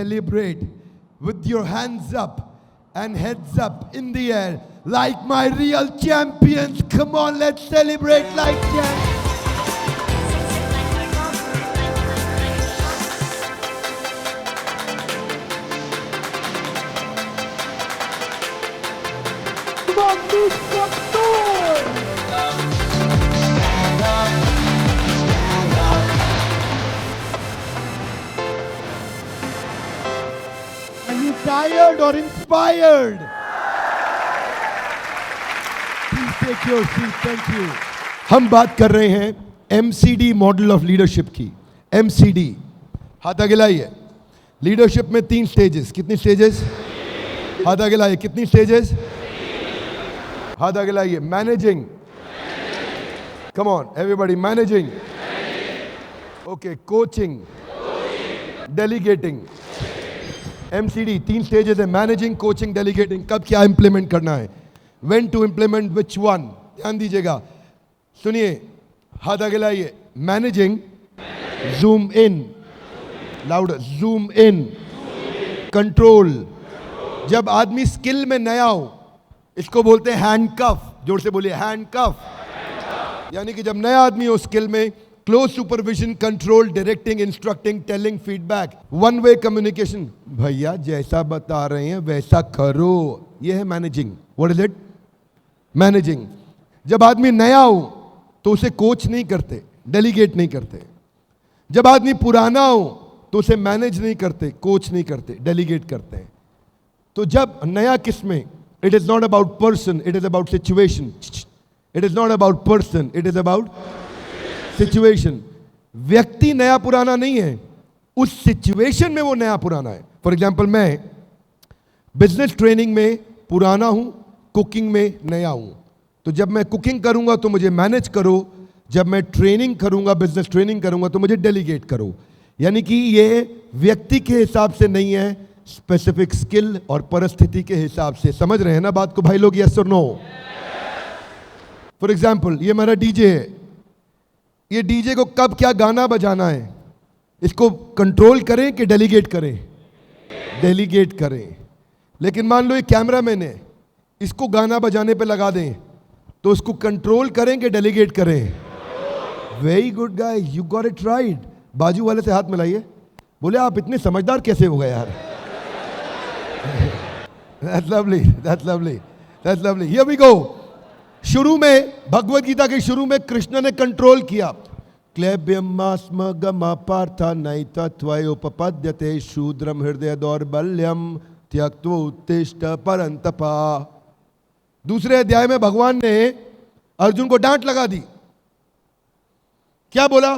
celebrate with your hands up and heads up in the air like my real champions. Come on, let's celebrate like champions. Come on, move some noise. Are you tired or inspired? Please take your seat. Thank you. हम बात कर रहे हैं MCD model of leadership की. MCD, हाथ आगे लाइए. Leadership में 3 स्टेजेस. कितनी स्टेजेस? हाथ आगे लाइए. कितनी स्टेजेस? हाथ आगे लाइए. Managing. Come on everybody. Managing. Okay. Coaching. Delegating. MCD 3 stages है. Managing, coaching, delegating. कब क्या इंप्लीमेंट करना है, when to implement which one. ध्यान दीजिएगा. सुनिए, हाथ आगे लाइए. Managing, zoom in. Louder. Zoom in. Control. जब आदमी स्किल में नया हो, इसको बोलते हैं हैंडकफ. जोर से बोलिए, हैंडकफ. यानी कि जब नया आदमी हो स्किल में, close supervision, control, directing, instructing, telling, feedback, one way communication. भैया जैसा बता रहे हैं वैसा करो. ये है managing. What is it? Managing. जब आदमी नया हो तो उसे कोच नहीं करते, डेलीगेट नहीं करते. जब आदमी पुराना हो तो उसे मैनेज नहीं करते, कोच नहीं करते, डेलीगेट करते हैं. तो जब नया किस्में, it is not about person, it is about situation. It is not about person, it is about situation. व्यक्ति नया पुराना नहीं है, उस सिचुएशन में वो नया पुराना है. फॉर एग्जाम्पल, मैं बिजनेस ट्रेनिंग में पुराना हूं, कुकिंग में नया हूं. तो जब मैं कुकिंग करूंगा तो मुझे मैनेज करो, जब मैं ट्रेनिंग करूंगा, बिजनेस ट्रेनिंग करूंगा तो मुझे डेलीगेट करो. यानी कि ये व्यक्ति के हिसाब से नहीं है, स्पेसिफिक स्किल और परिस्थिति के हिसाब से. समझ रहे हैं ना बात को भाई लोग? यस और नो? फॉर एग्जाम्पल, ये मेरा डीजे है. ये डीजे को कब क्या गाना बजाना है, इसको कंट्रोल करें कि डेलीगेट करें? डेलीगेट करें. लेकिन मान लो ये कैमरामैन है, इसको गाना बजाने पे लगा दें, तो उसको कंट्रोल करें कि डेलीगेट करें? Very good guy, you got it right. बाजू वाले से हाथ मिलाइए. बोले आप इतने समझदार कैसे हो गए यार? That's lovely, that's lovely, that's lovely. Here we go. शुरू में, भगवत गीता के शुरू में कृष्ण ने कंट्रोल किया. क्लेब्यमास्म गमा पार्था नैता त्वयोपपद्यते शूद्रम हृदय दौर्बल्यम त्यक्त्वा उत्तिष्ठ परंतपा. दूसरे अध्याय में भगवान ने अर्जुन को डांट लगा दी. क्या बोला?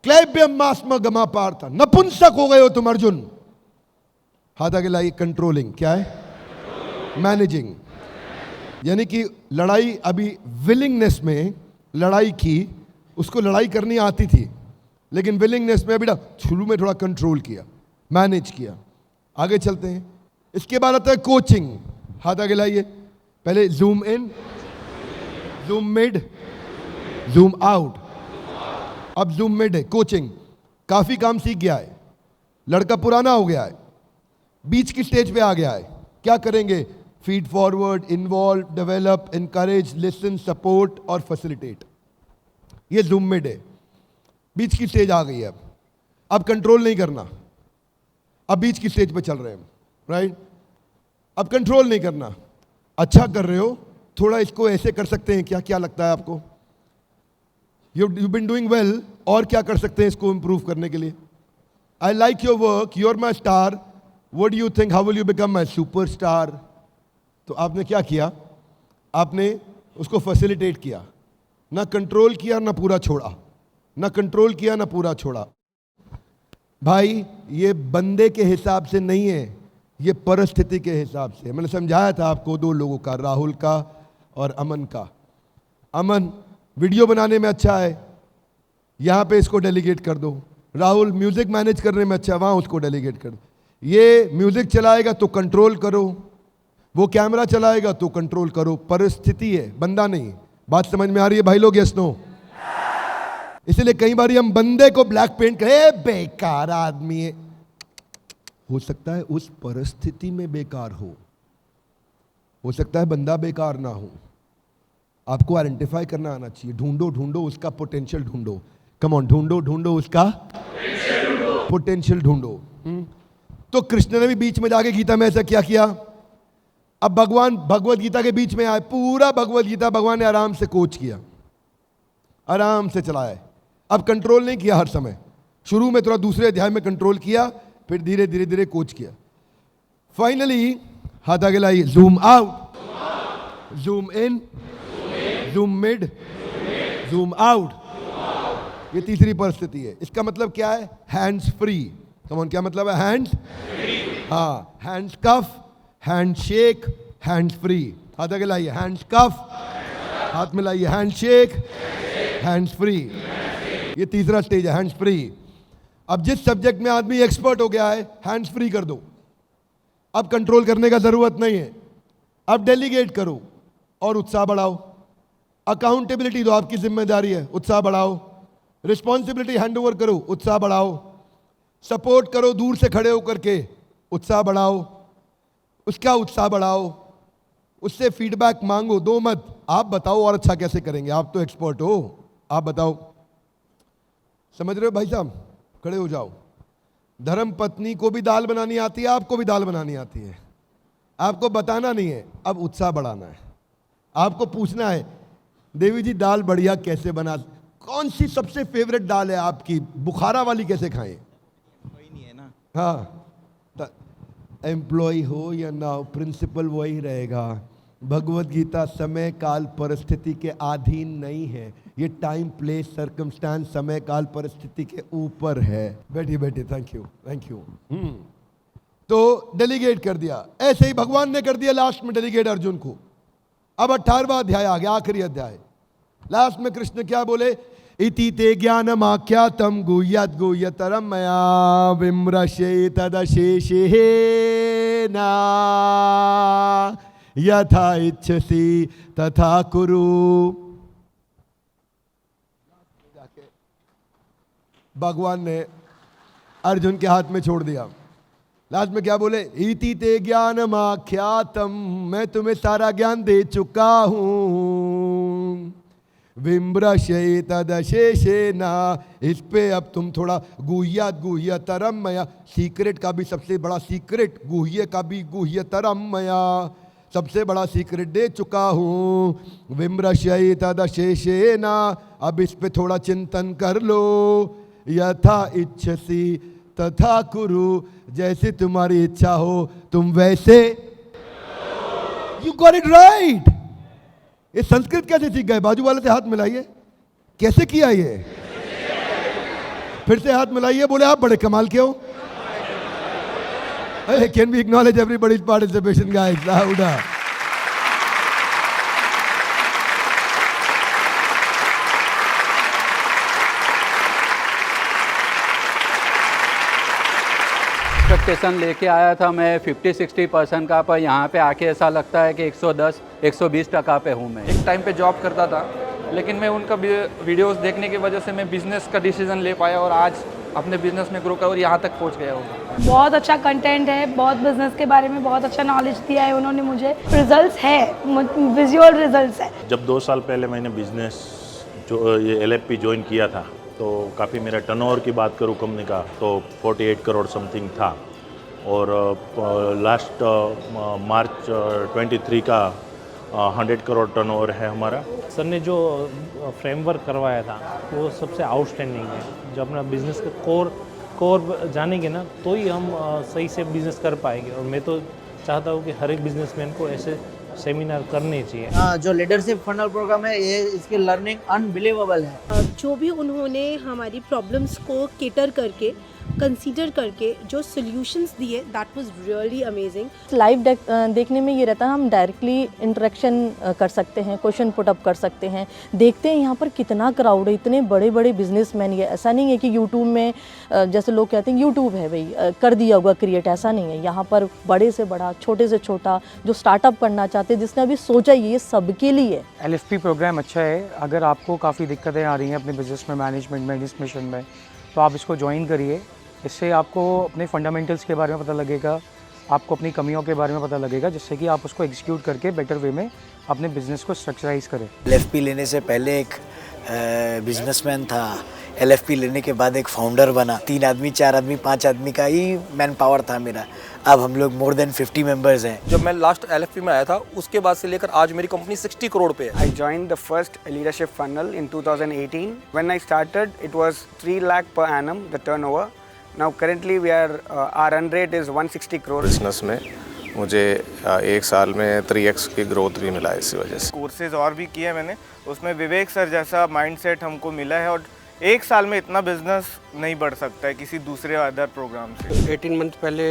क्लेब्यमास्म गमा पार्था, नपुंसक हो गए हो तुम अर्जुन. हाथ आगे लाइए. कंट्रोलिंग क्या है? मैनेजिंग. यानी कि लड़ाई, अभी विलिंगनेस में लड़ाई की, उसको लड़ाई करनी आती थी, लेकिन विलिंगनेस में अभी शुरू में थोड़ा कंट्रोल किया, मैनेज किया. आगे चलते हैं. इसके बाद आता है कोचिंग. हाथ आगे लाइए. पहले zoom in, zoom mid, zoom out. अब जूम मिड है. कोचिंग. काफी काम सीख गया है, लड़का पुराना हो गया है, बीच की स्टेज पे आ गया है. क्या करेंगे? Feed forward, involve, develop, encourage, listen, support और फैसिलिटेट. ये जूम मिड है. बीच की स्टेज आ गई है. अब कंट्रोल नहीं करना, अब बीच की स्टेज पे चल रहे हैं, राइट? अब कंट्रोल नहीं करना. अच्छा कर रहे हो, थोड़ा इसको ऐसे कर सकते हैं क्या? क्या लगता है आपको? You been doing well. और क्या कर सकते हैं इसको इंप्रूव करने के लिए? I like your work, you are my star, what do you think, how will you become my superstar? तो आपने क्या किया? आपने उसको फैसिलिटेट किया. ना कंट्रोल किया ना पूरा छोड़ा, ना कंट्रोल किया ना पूरा छोड़ा. भाई ये बंदे के हिसाब से नहीं है, ये परिस्थिति के हिसाब से. मैंने समझाया था आपको 2 लोगों का, राहुल का और अमन का. अमन वीडियो बनाने में अच्छा है, यहाँ पे इसको डेलीगेट कर दो. राहुल म्यूजिक मैनेज करने में अच्छा है, वहाँ उसको डेलीगेट कर दो. ये म्यूजिक चलाएगा तो कंट्रोल करो, वो कैमरा चलाएगा तो कंट्रोल करो. परिस्थिति है, बंदा नहीं. बात समझ में आ रही है भाई लोग? Yes no? इसलिए कई बार हम बंदे को ब्लैक पेंट करें, बेकार आदमी है. हो सकता है उस परिस्थिति में बेकार हो सकता है बंदा बेकार ना हो। आपको आइडेंटिफाई करना आना चाहिए। ढूंढो उसका पोटेंशियल ढूंढो। कम ऑन, ढूंढो उसका पोटेंशियल ढूंढो। तो कृष्ण ने भी बीच में जाके गीता में ऐसा क्या किया। अब भगवान भगवत गीता के बीच में आए, पूरा भगवत गीता भगवान ने आराम से कोच किया, आराम से चलाया। अब कंट्रोल नहीं किया हर समय, शुरू में थोड़ा दूसरे अध्याय में कंट्रोल किया, फिर धीरे धीरे कोच किया। फाइनली हाथ आगे लाइए, zoom out, zoom in, zoom mid, zoom out. ये तीसरी परिस्थिति है। इसका मतलब क्या है? Hands free. कमॉन, क्या मतलब है हैंड्स? हाँ, हैंड्स कफ, हैंड शेक, हैंड्स फ्री। हाथ आगे लाइए, हैंड्स कफ, हाथ में लाइए, हैंड शेक, हैंड्स फ्री। ये तीसरा स्टेज है, हैंड्स फ्री। अब जिस सब्जेक्ट में आदमी एक्सपर्ट हो गया है, हैंड्स फ्री कर दो। अब कंट्रोल करने का जरूरत नहीं है। अब डेलीगेट करो और उत्साह बढ़ाओ। अकाउंटेबिलिटी दो, आपकी जिम्मेदारी है, उत्साह बढ़ाओ। रिस्पॉन्सिबिलिटी हैंड ओवर करो, उत्साह बढ़ाओ। सपोर्ट करो दूर से खड़े होकर के, उत्साह बढ़ाओ। उसका उत्साह बढ़ाओ, उससे फीडबैक मांगो, दो मत। आप बताओ और अच्छा कैसे करेंगे, आप तो एक्सपर्ट हो, आप बताओ। समझ रहे हो भाई साहब? खड़े हो जाओ। धर्म पत्नी को भी दाल बनानी आती है, आपको भी दाल बनानी आती है। आपको बताना नहीं है, अब उत्साह बढ़ाना है। आपको पूछना है, देवी जी दाल बढ़िया कैसे बना, कौन सी सबसे फेवरेट दाल है आपकी, बुखारा वाली कैसे खाएं? वही नहीं है ना। हाँ, एम्प्लॉय हो या ना हो, प्रिंसिपल वही रहेगा। भगवत गीता समय काल परिस्थिति के अधीन नहीं है। ये टाइम प्लेस सर्कमस्टांस समय काल परिस्थिति के ऊपर है। बैठिए बैठिए, थैंक यू थैंक यू। तो डेलीगेट कर दिया, ऐसे ही भगवान ने कर दिया लास्ट में डेलीगेट अर्जुन को। अब 18वां अध्याय आ गया, आखिरी अध्याय। लास्ट में कृष्ण क्या बोले? इति ते ज्ञानमाख्यातं गुह्यत् गुह्यतरं मया विमृशे तदशेषेण यथा इच्छसि तथा कुरु। भगवान ने अर्जुन के हाथ में छोड़ दिया। लास्ट में क्या बोले? इति ते ज्ञानमाख्यातं, मैं तुम्हें सारा ज्ञान दे चुका हूं। विमृशे तदशेषेण, इस पे अब तुम थोड़ा गुह्यत् गुह्यतरं मया, सीक्रेट का भी सबसे बड़ा सीक्रेट, गुह्य का भी गुह्यतरं मया, सबसे बड़ा सीक्रेट दे चुका हूं। विमृशे तदशेषेण, अब इस पे थोड़ा चिंतन कर लो। यथा इच्छसि तथा कुरु, जैसे तुम्हारी इच्छा हो तुम वैसे। You got it right. ये संस्कृत कैसे सीख गए? बाजू वाले से हाथ मिलाइए, कैसे किया ये? फिर से हाथ मिलाइए, बोले आप बड़े कमाल के हो। Can we acknowledge everybody's participation guys, louder. Expectation लेके आया था मैं 50-60% का, पर यहाँ पे आके ऐसा लगता है कि 110-120% पे हूँ मैं। एक टाइम पे जॉब करता था, लेकिन मैं उनका वीडियोस देखने की वजह से मैं बिज़नेस का डिसीजन ले पाया और आज अपने बिज़नेस में ग्रो कर और यहाँ तक पहुँच गया हूँ। बहुत अच्छा कंटेंट है, बहुत बिजनेस के बारे में बहुत अच्छा नॉलेज दिया है उन्होंने मुझे। रिजल्ट्स है, विजुअल रिजल्ट्स है। जब 2 साल पहले मैंने बिज़नेस जो ये LFP ज्वाइन किया था, तो काफ़ी मेरा टर्नओवर की बात करूँ कंपनी का तो 48 करोड़ समथिंग था, और लास्ट मार्च 23 का 100 करोड़ टर्नओवर है हमारा। सर ने जो फ्रेमवर्क करवाया था वो सबसे आउटस्टैंडिंग है। जो अपना बिज़नेस का कोर जानेंगे ना, तो ही हम सही से बिज़नेस कर पाएंगे। और मैं तो चाहता हूँ कि हर एक बिजनेसमैन को ऐसे सेमिनार करने चाहिए। जो लीडरशिप फनल प्रोग्राम है, ये इसकी लर्निंग अनबिलीवेबल है। जो भी उन्होंने हमारी प्रॉब्लम्स को केटर करके, कंसीडर करके जो सॉल्यूशंस दिए, that was really amazing. Live देखने में ये रहता है, हम डायरेक्टली इंटरेक्शन कर सकते हैं, क्वेश्चन पुट अप कर सकते हैं, देखते हैं यहाँ पर कितना क्राउड है, इतने बड़े बड़े बिजनेसमैन। ये ऐसा नहीं है कि यूट्यूब में जैसे लोग कहते हैं यूट्यूब है भाई कर दिया होगा क्रिएट, ऐसा नहीं है। यहाँ पर बड़े से बड़ा, छोटे से छोटा जो स्टार्टअप करना चाहते हैं, जिसने अभी सोचा ये सबके लिए। LFP प्रोग्राम अच्छा है। अगर आपको काफ़ी दिक्कतें आ रही हैं अपने बिजनेस में, मैनेजमेंट में, एडमिनिस्ट्रेशन में, तो आप इसको ज्वाइन करिए। इससे आपको अपने फंडामेंटल्स के बारे में पता लगेगा, आपको अपनी कमियों के बारे में पता लगेगा, जिससे कि आप उसको एग्जीक्यूट करके बेटर वे में अपने बिजनेस को स्ट्रक्चराइज करें। LFP लेने से पहले एक बिजनेसमैन था, LFP लेने के बाद एक फाउंडर बना। 3 आदमी 4 आदमी 5 आदमी का ही मैन पावर था मेरा। अब हम लोग मोर देन 50 मेंबर्स हैं। जब मैं लास्ट LFP में आया था उसके बाद से लेकर आज मेरी कंपनी 60 करोड़ पे है। I joined the first leadership funnel in 2018. When I started, it was 3 lakh per annum the turnover. Now currently we are our run rate is 160 crore. Business में मुझे 1 साल में 3x की ग्रोथ भी मिला है इसी वजह से। कोर्सेज और भी किए मैंने, उसमें विवेक सर जैसा माइंडसेट हमको मिला है और 1 साल में इतना बिजनेस नहीं बढ़ सकता है किसी दूसरे अदर प्रोग्राम से। 18 मंथ पहले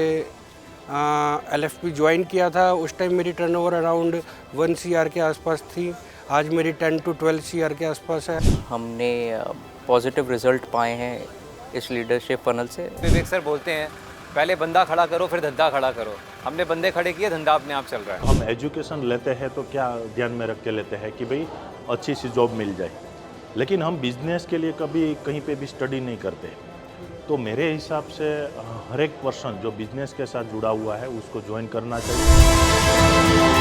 LFP ज्वाइन किया था, उस टाइम मेरी टर्नओवर अराउंड 1 CR के आसपास थी। आज मेरी 10 to 12 CR के आसपास है। हमने पॉजिटिव रिजल्ट पाए हैं इस लीडरशिप फनल से। विवेक सर बोलते हैं पहले बंदा खड़ा करो फिर धंधा खड़ा करो। हमने बंदे खड़े किए, धंधा अपने आप चल रहा है। हम एजुकेशन लेते हैं तो क्या ध्यान में रख के लेते हैं कि भाई अच्छी सी जॉब मिल जाए, लेकिन हम बिजनेस के लिए कभी कहीं पे भी स्टडी नहीं करते। तो मेरे हिसाब से हर एक पर्सन जो बिजनेस के साथ जुड़ा हुआ है उसको ज्वाइन करना चाहिए।